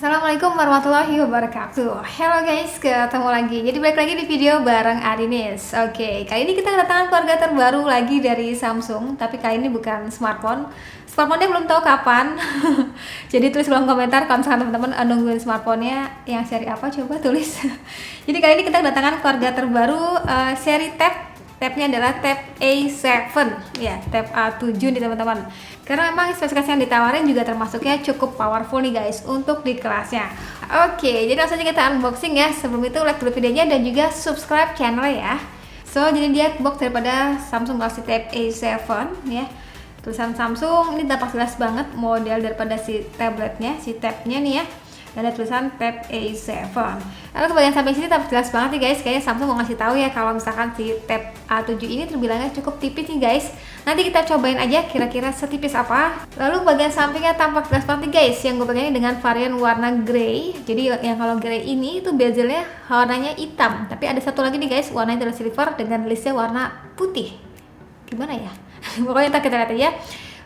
Assalamualaikum warahmatullahi wabarakatuh. Hello guys, ketemu lagi. Jadi balik lagi di video bareng Adinis. Oke, kali ini kita kedatangan keluarga terbaru lagi dari Samsung. Tapi kali ini bukan smartphone. Smartphone-nya belum tahu kapan. Jadi tulis kolom komentar kalau misalkan teman-teman nungguin smartphone-nya yang seri apa, coba tulis. Jadi kali ini kita kedatangan keluarga terbaru seri Tab. Tabnya adalah Tab A7 ya, Tab A7 nih teman-teman. Karena memang spesifikasi yang ditawarin juga termasuknya cukup powerful nih guys untuk di kelasnya. Oke, jadi langsung aja kita unboxing ya. Sebelum itu like dulu videonya dan juga subscribe channel ya. So, jadi dia box daripada Samsung Galaxy Tab A7 ya. Tulisan Samsung, ini tampak jelas banget model daripada si tabletnya, si tabnya nih ya. Dan ada tulisan Tab A7. Lalu ke bagian samping sini tampak jelas banget nih guys. Kayaknya Samsung mau ngasih tahu ya kalau misalkan si Tab A7 ini terbilangnya cukup tipis nih guys. Nanti kita cobain aja kira-kira setipis apa. Lalu bagian sampingnya tampak jelas banget nih guys. Yang gue pegang ini dengan varian warna grey. Jadi yang kalau grey ini itu bezelnya warnanya hitam. Tapi ada satu lagi nih guys, warnanya adalah silver dengan listnya warna putih. Gimana ya? Pokoknya kita lihat aja.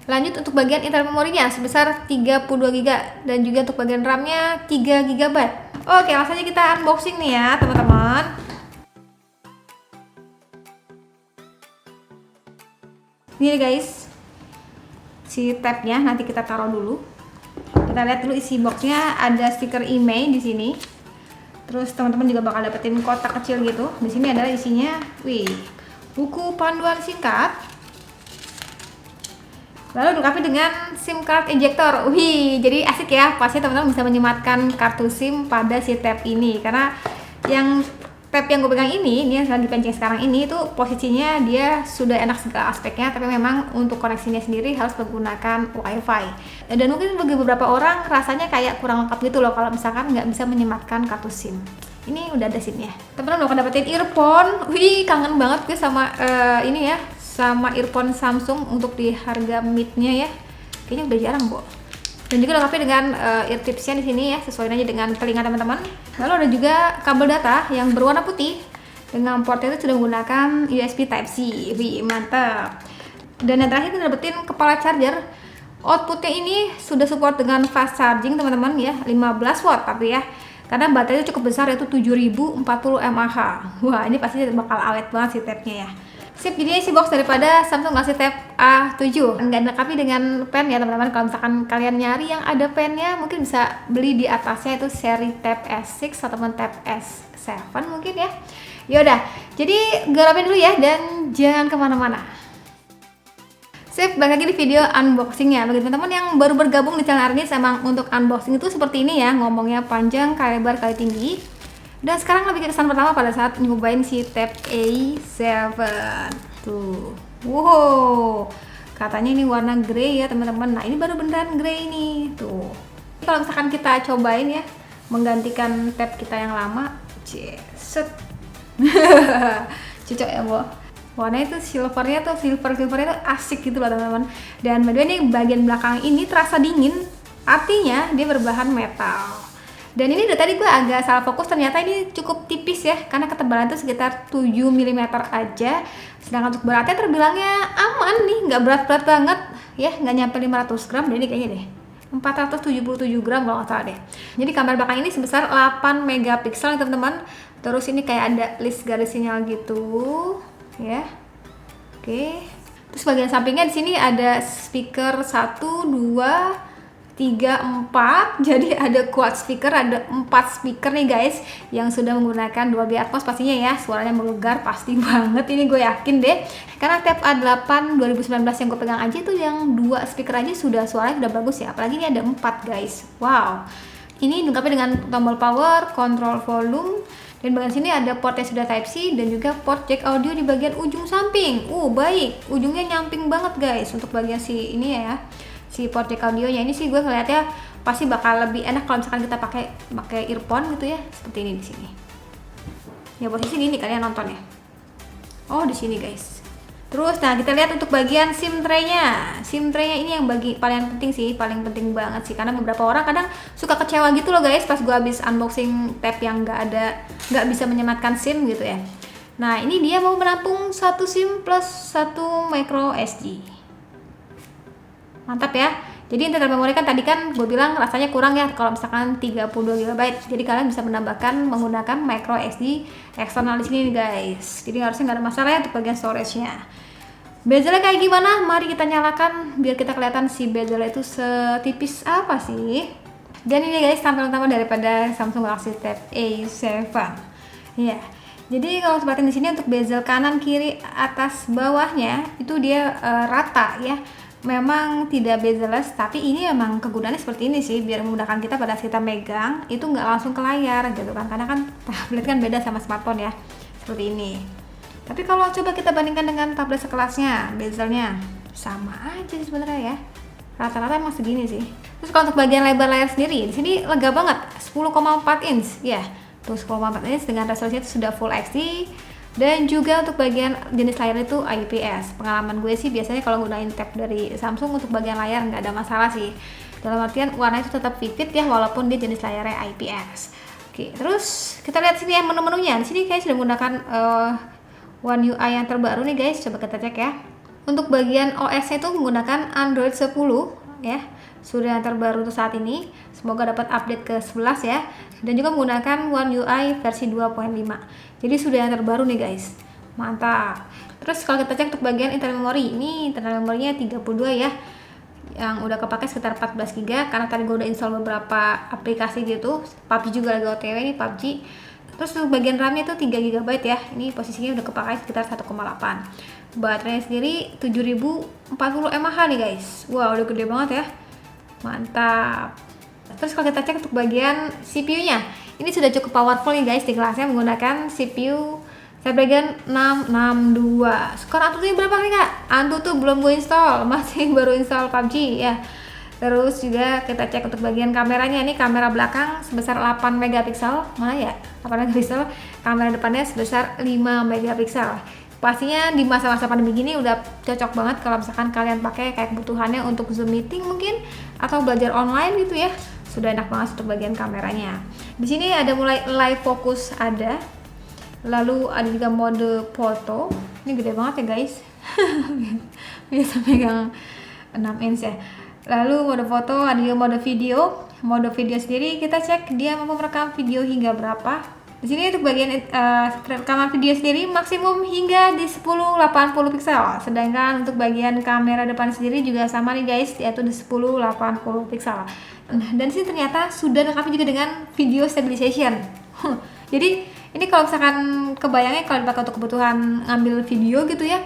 Lanjut untuk bagian internal memorinya sebesar 32 GB dan juga untuk bagian RAM-nya 3 GB. Oke, langsung aja kita unboxing nih ya, teman-teman. Ini guys, si tabnya nanti kita taruh dulu. Kita lihat dulu isi boxnya, ada stiker email di sini. Terus teman-teman juga bakal dapetin kotak kecil gitu. Di sini adalah isinya, buku panduan singkat. Lalu dilengkapi dengan SIM card ejector. Jadi asik ya. Pasti teman-teman bisa menyematkan kartu SIM pada si tab ini. Karena yang tab yang gue pegang ini yang sedang dipenceng sekarang ini itu posisinya dia sudah enak segala aspeknya. Tapi memang untuk koneksinya sendiri harus menggunakan WiFi. Dan mungkin bagi beberapa orang rasanya kayak kurang lengkap gitu loh kalau misalkan nggak bisa menyematkan kartu SIM. Ini udah ada SIM-nya. Teman-teman bakal dapetin earphone. Kangen banget gue sama ini ya. Sama earphone Samsung untuk di harga mid-nya ya, kayaknya udah jarang bu. Dan juga lengkapi dengan ear tipsnya di sini ya, sesuai aja dengan telinga teman-teman. Lalu ada juga kabel data yang berwarna putih dengan portnya itu sudah menggunakan USB Type C. Mantap. Dan yang terakhir kita dapetin kepala charger. Outputnya ini sudah support dengan fast charging teman-teman ya, 15 watt tapi ya. Karena baterainya cukup besar yaitu 7040 mAh. Wah, ini pasti bakal awet banget si tabnya ya. Sip, jadi isi box daripada Samsung Galaxy Tab A7 nggak dilengkapi dengan pen ya teman-teman. Kalau misalkan kalian nyari yang ada pennya mungkin bisa beli di atasnya itu seri Tab S6 ataupun Tab S7 mungkin ya. Yaudah, jadi garapin dulu ya dan jangan kemana-mana. Sip, balik lagi di video unboxingnya. Bagi teman-teman yang baru bergabung di channel ini, emang untuk unboxing itu seperti ini ya, ngomongnya panjang, kali lebar, kali tinggi. Dan sekarang lebih ke kesan pertama pada saat nyobain si Tab A7 tuh. Wow, katanya ini warna grey ya teman-teman. Nah ini baru beneran grey nih tuh. Kalau misalkan kita cobain ya, menggantikan tab kita yang lama, set. Cocok ya bu. Warnanya itu silvernya tuh silvernya tuh asik gitu loh teman-teman. Dan by the way nih bagian belakang ini terasa dingin, artinya dia berbahan metal. Dan ini dari tadi gue agak salah fokus, ternyata ini cukup tipis ya, karena ketebalan itu sekitar 7 mm aja. Sedangkan untuk beratnya terbilangnya aman nih, nggak berat-berat banget ya, nggak nyampe 500 gram, jadi kayaknya deh 477 gram kalau nggak salah deh. Jadi kamera belakang ini sebesar 8 megapiksel teman-teman. Terus ini kayak ada list garis sinyal gitu ya. Oke. Terus bagian sampingnya di sini ada speaker 1, 2, 3, 4. Jadi ada quad speaker, ada 4 speaker nih guys yang sudah menggunakan Dolby Atmos pastinya ya, suaranya menggelegar pasti banget, ini gue yakin deh. Karena Tab A8 2019 yang gue pegang aja tuh yang 2 speaker aja suaranya udah bagus ya, apalagi ini ada 4 guys. Wow. Ini dilengkapi dengan tombol power, control volume, dan bagian sini ada port yang sudah Type C dan juga port jack audio di bagian ujung samping. Baik, ujungnya nyamping banget guys untuk bagian si ini ya. Si port jack audionya ini sih gue ngeliatnya pasti bakal lebih enak kalau misalkan kita pakai earphone gitu ya, seperti ini di sini. Ya posisi ini kalian nonton ya. Oh di sini guys. Terus nah kita lihat untuk bagian SIM tray-nya. SIM tray-nya ini yang paling penting sih, paling penting banget sih, karena beberapa orang kadang suka kecewa gitu loh guys pas gue habis unboxing tab yang nggak bisa menyematkan SIM gitu ya. Nah ini dia mau menampung 1 SIM plus 1 micro SD. Mantap ya. Jadi internal memori kan tadi kan gue bilang rasanya kurang ya kalau misalkan 32 GB. Jadi kalian bisa menambahkan menggunakan micro SD eksternal di sini nih guys. Jadi harusnya nggak ada masalah ya untuk bagian storage-nya. Bezelnya kayak gimana? Mari kita nyalakan biar kita kelihatan si bezelnya itu setipis apa sih. Dan ini guys tampilan utama daripada Samsung Galaxy Tab A7. Ya. Jadi kalau seperti di sini untuk bezel kanan, kiri, atas, bawahnya itu dia rata ya. Memang tidak bezel-less, tapi ini emang kegunaannya seperti ini sih, biar memudahkan kita pada saat kita megang itu nggak langsung ke layar gitu kan, karena kan tablet kan beda sama smartphone ya, seperti ini. Tapi kalau coba kita bandingkan dengan tablet sekelasnya, bezelnya sama aja sebenarnya ya, rata-rata emang segini sih. Terus kalau untuk bagian lebar layar sendiri, di sini lega banget, 10,4 inch ya, tuh 10,4 inch dengan resolusinya itu sudah Full HD. Dan juga untuk bagian jenis layar itu IPS. Pengalaman gue sih biasanya kalau gunain tab dari Samsung untuk bagian layar nggak ada masalah sih. Dalam artian warna itu tetap vivid ya walaupun dia jenis layarnya IPS. Oke, terus kita lihat sini ya menu-menunya. Di sini guys sudah menggunakan One UI yang terbaru nih guys. Coba kita cek ya. Untuk bagian OS-nya itu menggunakan Android 10 ya. Sudah yang terbaru untuk saat ini. Semoga dapat update ke 11 ya. Dan juga menggunakan One UI versi 2.5. Jadi sudah yang terbaru nih guys. Mantap. Terus kalau kita cek untuk bagian internal memory, ini internal memorinya 32 ya. Yang udah kepakai sekitar 14 GB karena tadi gue udah install beberapa aplikasi gitu. PUBG juga lagi OTW nih, PUBG. Terus untuk bagian RAM-nya itu 3 GB ya. Ini posisinya udah kepakai sekitar 1,8. Baterainya sendiri 7040 mAh nih guys. Wow, udah gede banget ya. Mantap. Terus kalau kita cek untuk bagian CPU-nya, ini sudah cukup powerful nih guys, di kelasnya menggunakan CPU Snapdragon 662. Skor Antutunya berapa nih kak? Antutu belum gue install, masih baru install PUBG ya. Terus juga kita cek untuk bagian kameranya, ini kamera belakang sebesar 8 megapiksel, mana ya? 8 megapiksel, kamera depannya sebesar 5 megapiksel. Pastinya di masa-masa pandemi gini udah cocok banget kalau misalkan kalian pakai kayak kebutuhannya untuk Zoom meeting mungkin atau belajar online gitu ya. Sudah enak banget untuk bagian kameranya. Di sini ada mulai live focus ada. Lalu ada juga mode foto. Ini gede banget ya guys. Bisa megang 6 inch ya. Lalu mode foto, ada juga mode video. Mode video sendiri kita cek dia mampu merekam video hingga berapa. Di sini untuk bagian rekaman video sendiri maksimum hingga di 1080 piksel. Sedangkan untuk bagian kamera depan sendiri juga sama nih guys, yaitu di 1080 piksel. Nah, dan sini ternyata sudah lengkap juga dengan video stabilization. Jadi ini kalau misalkan kebayangnya kalau dipakai untuk kebutuhan ngambil video gitu ya,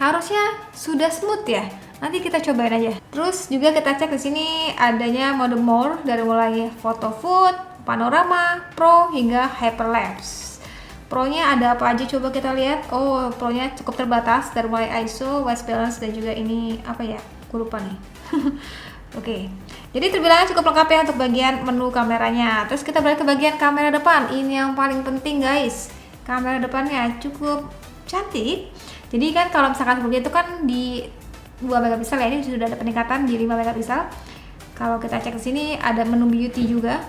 harusnya sudah smooth ya. Nanti kita cobain aja. Terus juga kita cek di sini adanya mode more dari mulai photo food, panorama, pro hingga hyperlapse. Pro-nya ada apa aja coba kita lihat. Oh, pro-nya cukup terbatas dari mulai ISO, white balance dan juga ini apa ya? Aku lupa nih. Oke. Jadi terbilang cukup lengkap ya untuk bagian menu kameranya. Terus kita balik ke bagian kamera depan. Ini yang paling penting guys. Kamera depannya cukup cantik. Jadi kan kalau misalkan sebelumnya itu kan di 2 megapiksel ya, ini sudah ada peningkatan di 5 megapiksel. Kalau kita cek di sini ada menu beauty juga.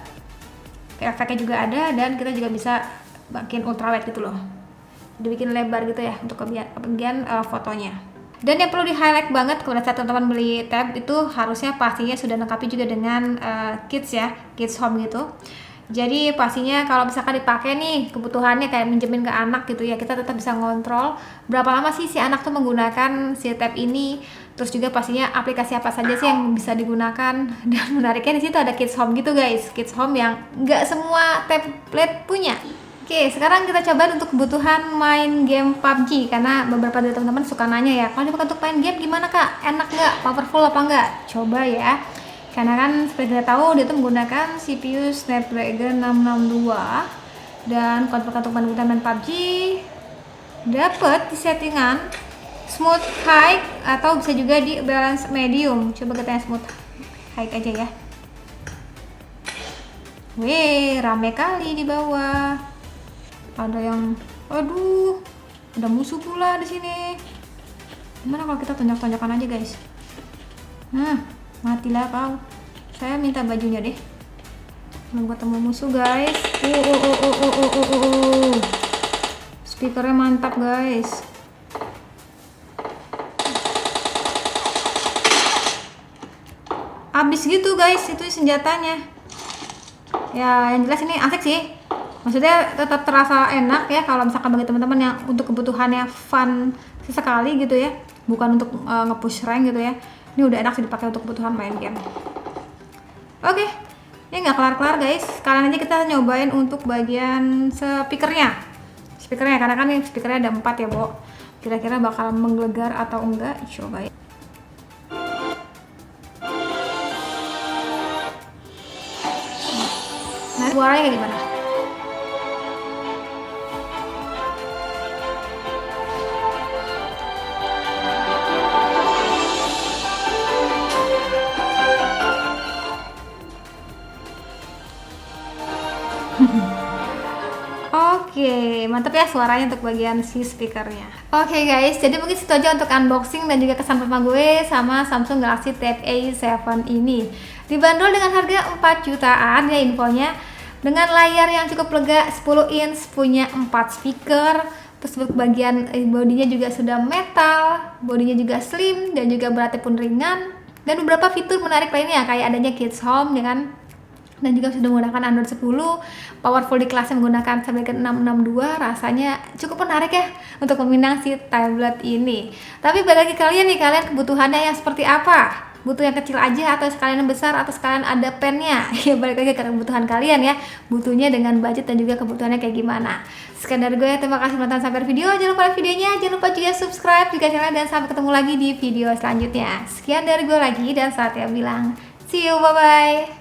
Efeknya juga ada dan kita juga bisa bikin ultrawide gitu loh. Dibikin lebar gitu ya untuk bagian fotonya. Dan yang perlu di highlight banget pada saat teman-teman beli tab itu harusnya pastinya sudah lengkapi juga dengan kids ya, kids home gitu. Jadi pastinya kalau misalkan dipakai nih kebutuhannya kayak minjemin ke anak gitu ya, kita tetap bisa ngontrol berapa lama sih si anak tuh menggunakan si tab ini. Terus juga pastinya aplikasi apa saja sih yang bisa digunakan. Dan menariknya di situ ada kids home gitu guys, kids home yang nggak semua tablet punya. Oke, sekarang kita coba untuk kebutuhan main game PUBG karena beberapa dari teman-teman suka nanya ya, kalau dipakai untuk main game gimana kak? Enak nggak? Powerful apa enggak? Coba ya. Karena kan seperti kita tahu dia tuh menggunakan CPU Snapdragon 662 dan kalau untuk main PUBG dapat di settingan smooth high atau bisa juga di balance medium. Coba kita yang smooth high aja ya. Wih, rame kali di bawah. Ada yang, aduh, ada musuh pula di sini. Gimana kalau kita tonjok-tonjokan aja guys? Nah, matilah kau. Saya minta bajunya deh. Belum ketemu musuh guys. Speakernya mantap guys. habis gitu guys itu senjatanya. Ya yang jelas ini asik sih, maksudnya tetap terasa enak ya kalau misalkan bagi teman-teman yang untuk kebutuhannya fun sesekali gitu ya, bukan untuk nge-push rank gitu ya. Ini udah enak sih dipakai untuk kebutuhan main game. Oke, ini nggak kelar-kelar guys, sekalian aja kita nyobain untuk bagian speakernya karena kan nih speakernya ada 4 ya Bo, kira-kira bakal menggelegar atau enggak, coba ya. Nah, suaranya kayak gimana? Oke, mantap ya suaranya untuk bagian si speakernya. Oke guys, jadi mungkin situ aja untuk unboxing dan juga kesan pertama gue sama Samsung Galaxy Tab A7 ini. Dibanderol dengan harga 4 jutaan ya infonya. Dengan layar yang cukup lega 10 inch, punya 4 speaker. Terus untuk bagian bodinya juga sudah metal, bodinya juga slim dan juga beratnya pun ringan. Dan beberapa fitur menarik lainnya kayak adanya Kids Home ya kan. Dan juga sudah menggunakan Android 10, powerful di kelasnya menggunakan Snapdragon 662, rasanya cukup menarik ya untuk meminang si tablet ini. Tapi bagi kalian nih, kalian kebutuhannya yang seperti apa? Butuh yang kecil aja atau sekalian yang besar atau sekalian ada pennya? Ya balik lagi ke kebutuhan kalian ya, butuhnya dengan budget dan juga kebutuhannya kayak gimana. Sekian dari gue, terima kasih menonton sampai video, jangan lupa like videonya, jangan lupa juga subscribe juga channel, dan sampai ketemu lagi di video selanjutnya. Sekian dari gue lagi dan saatnya bilang see you, bye bye.